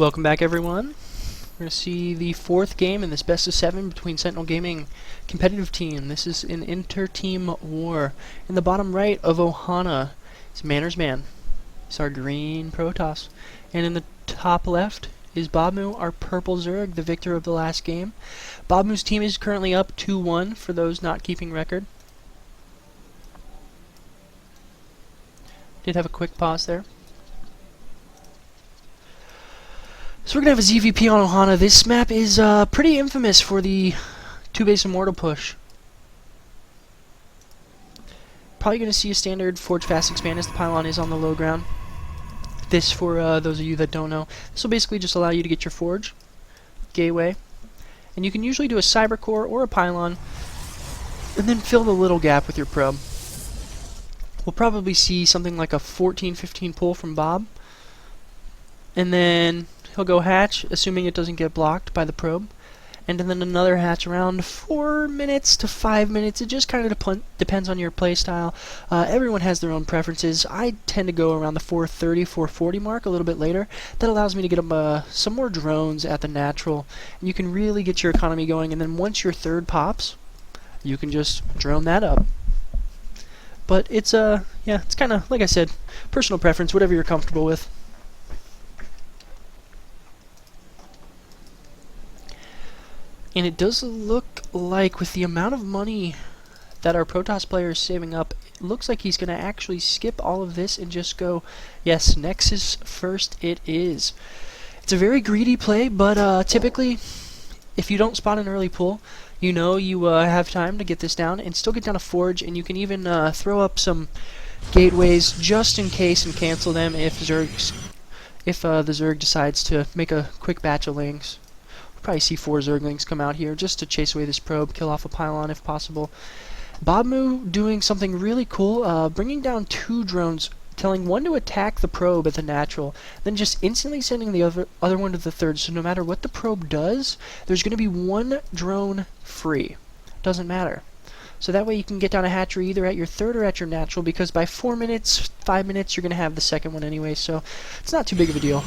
Welcome back, everyone. We're going to see the fourth game in this best of 7 between Sentinel Gaming competitive team. This is an inter-team war. In the bottom right of Ohana is Manners Man. It's our green Protoss. And in the top left is Babmu, our purple Zerg, the victor of the last game. Babmu's team is currently up 2-1 for those not keeping record. Did have a quick pause there. So we're going to have a ZVP on Ohana. This map is pretty infamous for the 2-base Immortal push. Probably going to see a standard Forge Fast Expand as the pylon is on the low ground. This, for those of you that don't know, this will basically just allow you to get your Forge, Gateway, and you can usually do a Cyber Core or a pylon, and then fill the little gap with your probe. We'll probably see something like a 14-15 pull from Bob, and then he'll go hatch, assuming it doesn't get blocked by the probe, and then another hatch around 4 minutes to 5 minutes. It just kind of depends on your playstyle. Everyone has their own preferences. I tend to go around the 4:30, 4:40 mark, a little bit later. That allows me to get some more drones at the natural, and you can really get your economy going, and then once your third pops, you can just drone that up. But it's yeah, it's kind of, like I said, personal preference, whatever you're comfortable with. And it does look like, with the amount of money that our Protoss player is saving up, it looks like he's going to actually skip all of this and just go, yes, Nexus first it is. It's a very greedy play, but typically, if you don't spot an early pull, you know you have time to get this down and still get down a Forge, and you can even throw up some gateways just in case and cancel them if the Zerg decides to make a quick batch of lings. Probably see 4 Zerglings come out here just to chase away this probe, kill off a pylon if possible. Babmu doing something really cool, bringing down 2 drones, telling one to attack the probe at the natural, then just instantly sending the other one to the third, so no matter what the probe does, there's going to be 1 drone free. Doesn't matter. So that way you can get down a hatchery either at your third or at your natural, because by 4 minutes, 5 minutes, you're going to have the second one anyway, so it's not too big of a deal.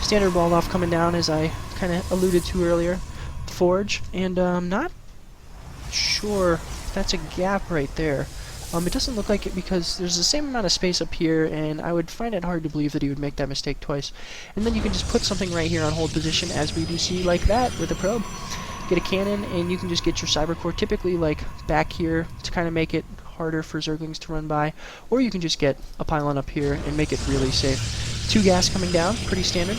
Standard wall off coming down, as I kind of alluded to earlier. Forge, and I'm not sure if that's a gap right there. It doesn't look like it because there's the same amount of space up here, and I would find it hard to believe that he would make that mistake twice. And then you can just put something right here on hold position, as we do see like that with a probe. Get a cannon, and you can just get your Cyber Core, typically like back here, to kind of make it harder for Zerglings to run by, or you can just get a pylon up here and make it really safe. 2 gas coming down, pretty standard.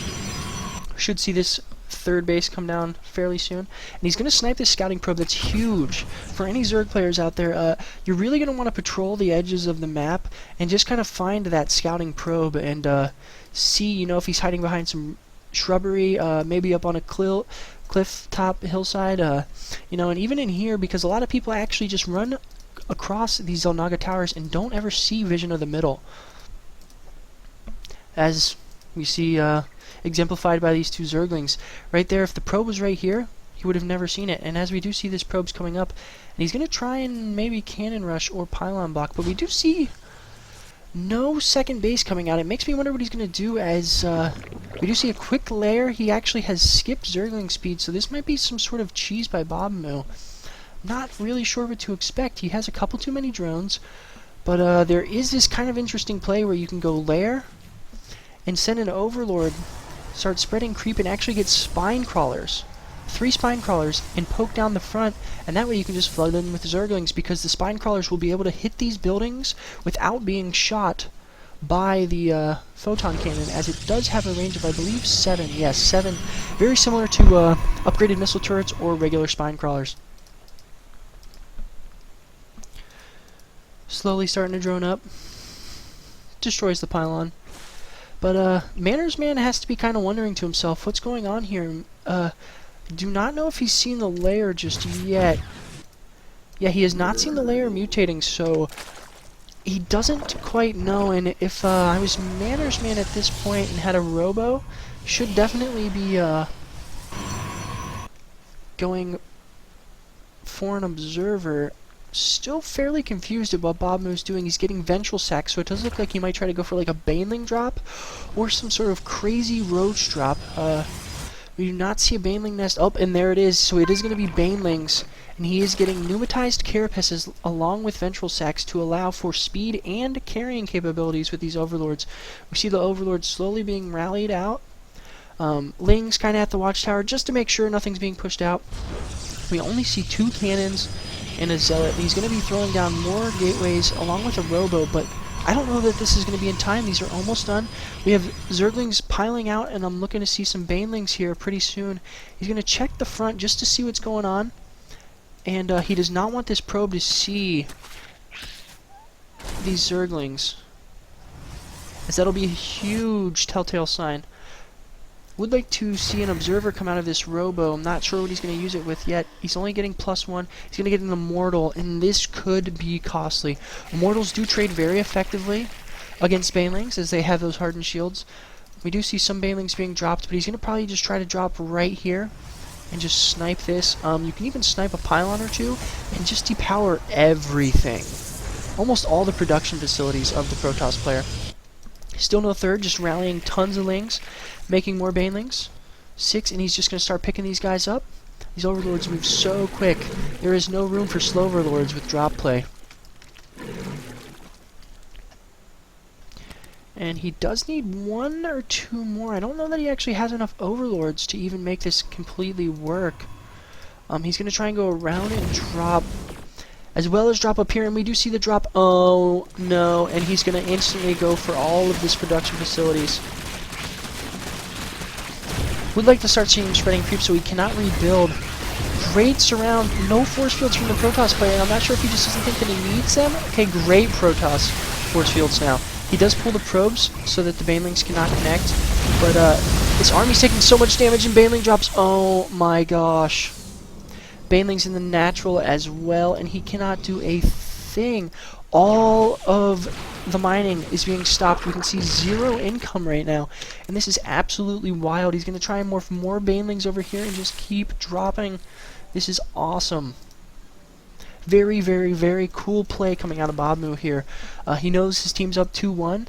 Should see this third base come down fairly soon, and he's going to snipe this scouting probe. That's huge for any Zerg players out there. You're really going to want to patrol the edges of the map and just kind of find that scouting probe and see, you know, if he's hiding behind some shrubbery, maybe up on a cliff top hillside, you know, and even in here, because a lot of people actually just run across these Zelnaga towers and don't ever see vision of the middle, as we see exemplified by these 2 Zerglings. Right there, if the probe was right here, he would have never seen it. And as we do see this probe's coming up, and he's going to try and maybe cannon rush or pylon block, but we do see no second base coming out. It makes me wonder what he's going to do, as we do see a quick lair. He actually has skipped Zergling speed, so this might be some sort of cheese by Babmu. Not really sure what to expect. He has a couple too many drones, but there is this kind of interesting play where you can go lair and send an Overlord, start spreading creep, and actually get spine crawlers. 3 spine crawlers, and poke down the front, and that way you can just flood in with the Zerglings, because the spine crawlers will be able to hit these buildings without being shot by the photon cannon, as it does have a range of, I believe, 7. Yes, 7. Very similar to upgraded missile turrets or regular spine crawlers. Slowly starting to drone up. Destroys the pylon. But Manners Man has to be kind of wondering to himself, what's going on here? Do not know if he's seen the layer just yet. Yeah, he has not seen the layer mutating, so he doesn't quite know. And if I was Manners Man at this point and had a robo, should definitely be going for an observer. still fairly confused at what Bobmo's doing. He's getting Ventral Sack, so it does look like he might try to go for like a Baneling drop or some sort of crazy Roach drop. We do not see a Baneling nest. Oh, and there it is. So it is going to be Banelings, and he is getting Pneumatized Carapaces along with Ventral Sacks to allow for speed and carrying capabilities with these Overlords. We see the Overlords slowly being rallied out. Ling's kind of at the watchtower just to make sure nothing's being pushed out. We only see 2 cannons and a Zealot. He's going to be throwing down more gateways along with a Robo, but I don't know that this is going to be in time. These are almost done. We have Zerglings piling out, and I'm looking to see some Banelings here pretty soon. He's going to check the front just to see what's going on, and he does not want this probe to see these Zerglings, as that'll be a huge telltale sign. Would like to see an Observer come out of this Robo. I'm not sure what he's going to use it with yet. He's only getting +1. He's going to get an Immortal, and this could be costly. Immortals do trade very effectively against Banelings, as they have those hardened shields. We do see some Banelings being dropped, but he's going to probably just try to drop right here and just snipe this. You can even snipe a pylon or two and just depower everything. Almost all the production facilities of the Protoss player. Still no third, just rallying tons of Lings, making more Banelings. 6, and he's just going to start picking these guys up. These Overlords move so quick. There is no room for slow Overlords with drop play. And he does need 1 or 2 more. I don't know that he actually has enough Overlords to even make this completely work. He's going to try and go around and drop, as well as drop up here, and we do see the drop. Oh, no, and he's going to instantly go for all of this production facilities. Would like to start seeing him spreading creep, so he cannot rebuild. Great surround, no force fields from the Protoss player, and I'm not sure if he just doesn't think that he needs them. Okay, great Protoss force fields now. He does pull the probes so that the Banelings cannot connect, but this army's taking so much damage and Baneling drops. Oh my gosh. Banelings in the natural as well, and he cannot do a thing. All of the mining is being stopped. We can see 0 income right now, and this is absolutely wild. He's going to try and morph more Banelings over here and just keep dropping. This is awesome. Very, very, very cool play coming out of Bobmu here. He knows his team's up 2-1.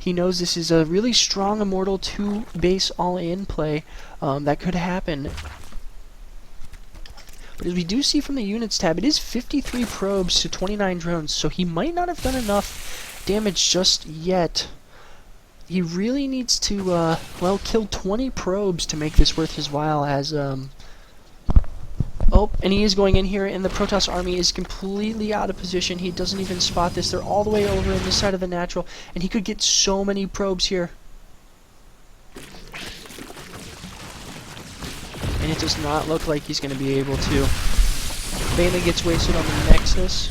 He knows this is a really strong Immortal 2 base all-in play that could happen. But as we do see from the units tab, it is 53 probes to 29 drones, so he might not have done enough damage just yet. He really needs to, well, kill 20 probes to make this worth his while, as, oh, and he is going in here, and the Protoss army is completely out of position. He doesn't even spot this. They're all the way over in this side of the natural, and he could get so many probes here. And it does not look like he's going to be able to. Bailey gets wasted on the Nexus.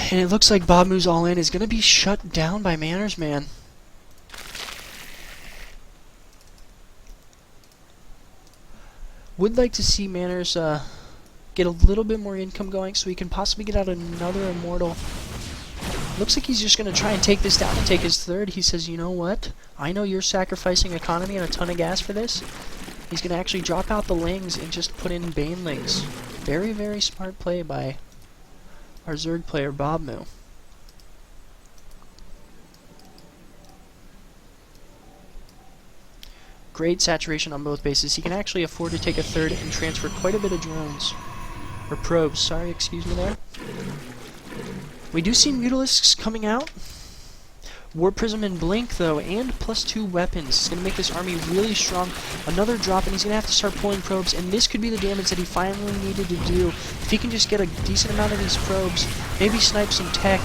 And it looks like Bobmu's all-in is going to be shut down by Manners Man. Would like to see Manners get a little bit more income going so he can possibly get out another Immortal. Looks like he's just going to try and take this down and take his third. He says, you know what? I know you're sacrificing economy and a ton of gas for this. He's going to actually drop out the Lings and just put in Banelings. Very, very smart play by our Zerg player, Bobmu. Great saturation on both bases. He can actually afford to take a third and transfer quite a bit of drones. Or probes, sorry, excuse me there. We do see Mutalisks coming out. Warp Prism and Blink, though, and +2 weapons. It's going to make this army really strong. Another drop, and he's going to have to start pulling probes, and this could be the damage that he finally needed to do. If he can just get a decent amount of these probes, maybe snipe some tech.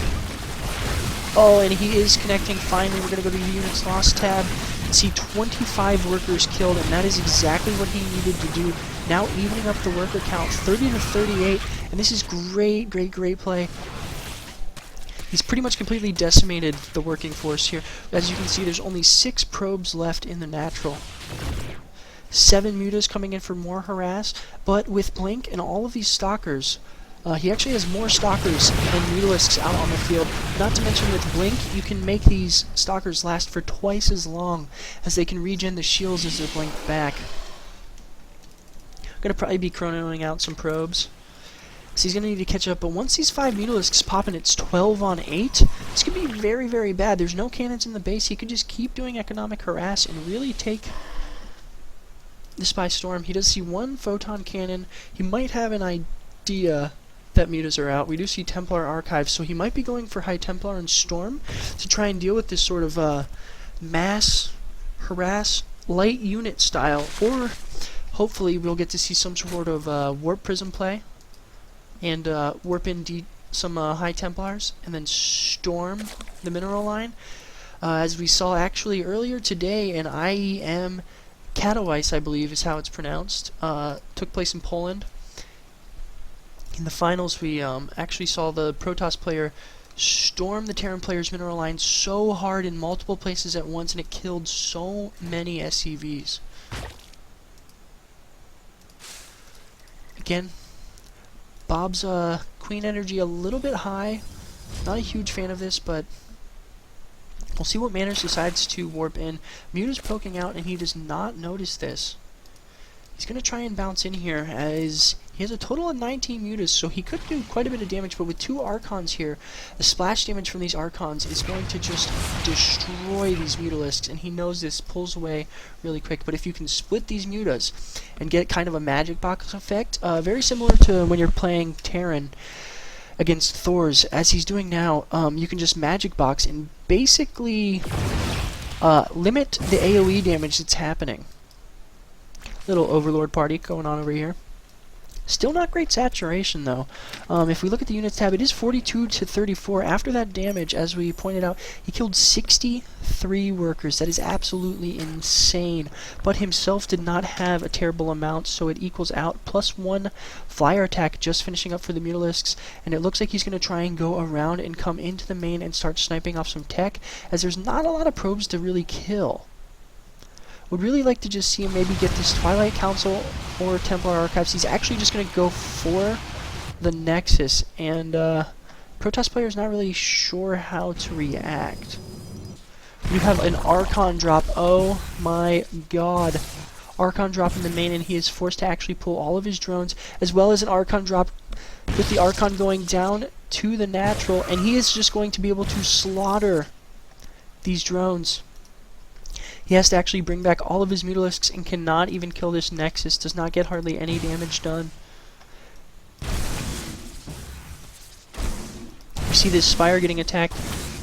Oh, and he is connecting finally. We're going to go to the Units Lost tab and see 25 workers killed, and that is exactly what he needed to do. Now evening up the worker count, 30 to 38, and this is great, great, great play. He's pretty much completely decimated the working force here. As you can see, there's only 6 probes left in the natural. 7 mutas coming in for more harass, but with Blink and all of these stalkers, he actually has more stalkers than Mutalisks out on the field. Not to mention with Blink, you can make these stalkers last for twice as long, as they can regen the shields as they're blinked back. I'm going to probably be chronoing out some probes. So he's going to need to catch up, but once these 5 Mutalisks pop and it's 12 on 8, this could be very, very bad. There's no cannons in the base. He could just keep doing economic harass and really take this by storm. He does see 1 photon cannon. He might have an idea that mutas are out. We do see Templar Archives, so he might be going for High Templar and Storm to try and deal with this sort of mass harass light unit style, or hopefully we'll get to see some sort of Warp Prism play and warp in some High Templars, and then storm the mineral line. As we saw actually earlier today, an IEM Katowice, I believe is how it's pronounced, took place in Poland. In the finals, we actually saw the Protoss player storm the Terran player's mineral line so hard in multiple places at once, and it killed so many SCVs. Again, Bob's Queen energy a little bit high. Not a huge fan of this, but we'll see what Manners decides to warp in. Muta's poking out, and he does not notice this. He's going to try and bounce in here, as he has a total of 19 Mutas, so he could do quite a bit of damage, but with 2 Archons here, the splash damage from these Archons is going to just destroy these Mutalisks, and he knows this, pulls away really quick. But if you can split these Mutas and get kind of a magic box effect, very similar to when you're playing Terran against Thors, as he's doing now, you can just magic box and basically limit the AoE damage that's happening. Little Overlord party going on over here. Still not great saturation though. If we look at the units tab, it is 42 to 34. After that damage, as we pointed out, he killed 63 workers. That is absolutely insane. But himself did not have a terrible amount, so it equals out. +1 flyer attack just finishing up for the Mutalisks, and it looks like he's going to try and go around and come into the main and start sniping off some tech, as there's not a lot of probes to really kill. Would really like to just see him maybe get this Twilight Council or Templar Archives. He's actually just going to go for the Nexus, and Protoss player is not really sure how to react. You have an Archon drop. Oh my god. Archon drop in the main, and he is forced to actually pull all of his drones, as well as an Archon drop with the Archon going down to the natural, and he is just going to be able to slaughter these drones. He has to actually bring back all of his Mutalisks and cannot even kill this Nexus. Does not get hardly any damage done. We see this Spire getting attacked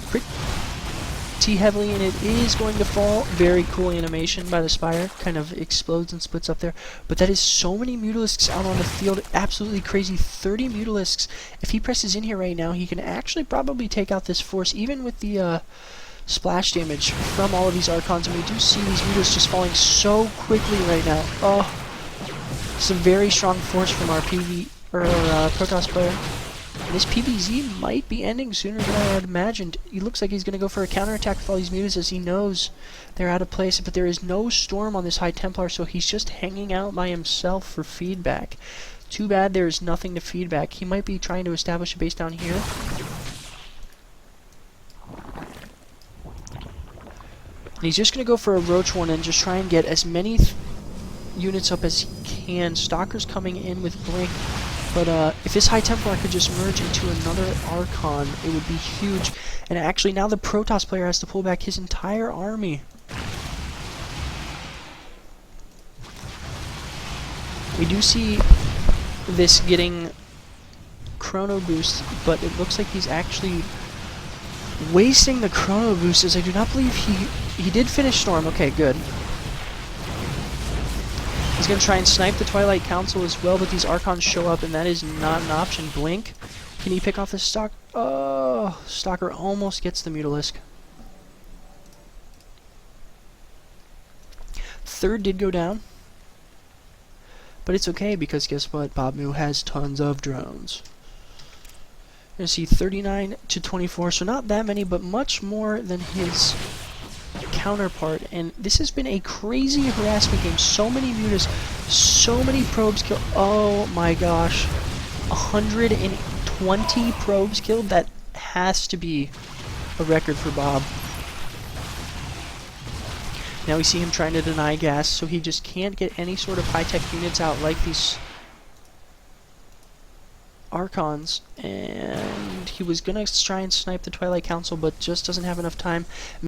pretty heavily, and it is going to fall. Very cool animation by the Spire. Kind of explodes and splits up there. But that is so many Mutalisks out on the field. Absolutely crazy. 30 Mutalisks. If he presses in here right now, he can actually probably take out this force, even with the splash damage from all of these Archons, and we do see these Mutas just falling so quickly right now. Oh, it's a very strong force from our Protoss player. And this PvZ might be ending sooner than I had imagined. He looks like he's going to go for a counterattack with all these Mutas, as he knows they're out of place, but there is no storm on this High Templar, so he's just hanging out by himself for feedback. Too bad there is nothing to feedback. He might be trying to establish a base down here. And he's just going to go for a Roach one and just try and get as many units up as he can. Stalker's coming in with Blink, but if this High Templar could just merge into another Archon, it would be huge. And actually now the Protoss player has to pull back his entire army. We do see this getting Chrono Boost, but it looks like he's actually wasting the Chrono Boost, as I do not believe he did finish Storm. Okay, good. He's going to try and snipe the Twilight Council as well, but these Archons show up, and that is not an option. Blink. Can he pick off the Stalker? Oh, Stalker almost gets the Mutalisk. Third did go down. But it's okay, because guess what? Bobmu has tons of drones. You're going to see 39 to 24, so not that many, but much more than his counterpart. And this has been a crazy harassment game. So many mutas, so many probes killed. Oh my gosh. 120 probes killed? That has to be a record for Bob. Now we see him trying to deny gas, so he just can't get any sort of high-tech units out like these Archons, and he was gonna try and snipe the Twilight Council, but just doesn't have enough time.